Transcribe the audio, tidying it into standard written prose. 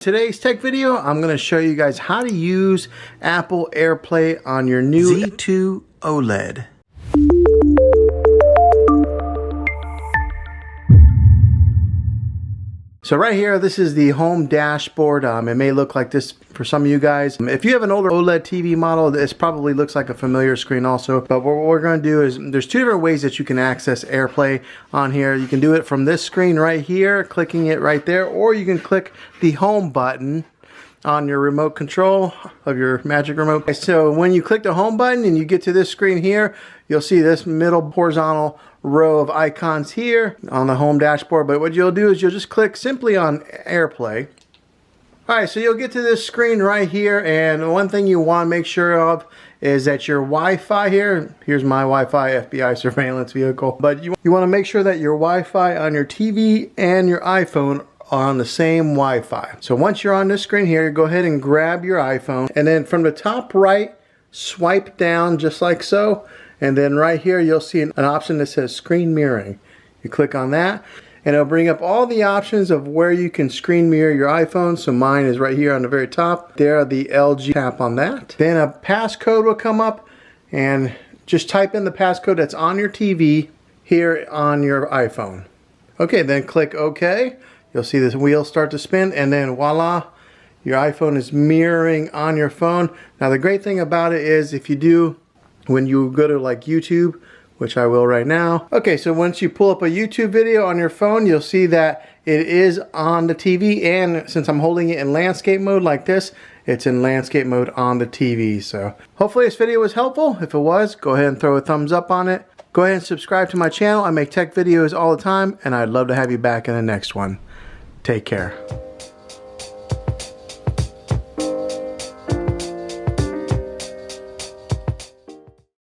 Today's tech video, I'm going to show you guys how to use Apple AirPlay on your new Z2 OLED. So right here, this is the home dashboard. It may look like this for some of you guys. If you have an older OLED TV model, this probably looks like a familiar screen also. But what we're going to do is, there's two different ways that you can access AirPlay on here. You can do it from this screen right here, clicking it right there, or you can click the home button on your remote control of your Magic Remote. So when you click the home button and you get to this screen here, you'll see this middle horizontal row of icons here on the home dashboard. But what you'll do is you'll just click simply on AirPlay. Alright, so you'll get to this screen right here, and one thing you want to make sure of is that your Wi-Fi here's my Wi-Fi FBI surveillance vehicle, but you want to make sure that your Wi-Fi on your TV and your iPhone are on the same Wi-Fi. So once you're on this screen here, go ahead and grab your iPhone, and then from the top right, swipe down just like so, and then right here you'll see an option that says screen mirroring. You click on that, and it'll bring up all the options of where you can screen mirror your iPhone. So mine is right here on the very top. There, the LG, tap on that. Then a passcode will come up, and just type in the passcode that's on your TV here on your iPhone. Okay, then click OK. You'll see this wheel start to spin, and then voila, your iPhone is mirroring on your phone. Now the great thing about it is, if you do, when you go to like YouTube, which I will right now. Okay, so once you pull up a YouTube video on your phone, you'll see that it is on the TV, and since I'm holding it in landscape mode like this, it's in landscape mode on the TV. So hopefully this video was helpful. If it was, go ahead and throw a thumbs up on it. Go ahead and subscribe to my channel. I make tech videos all the time, and I'd love to have you back in the next one. Take care.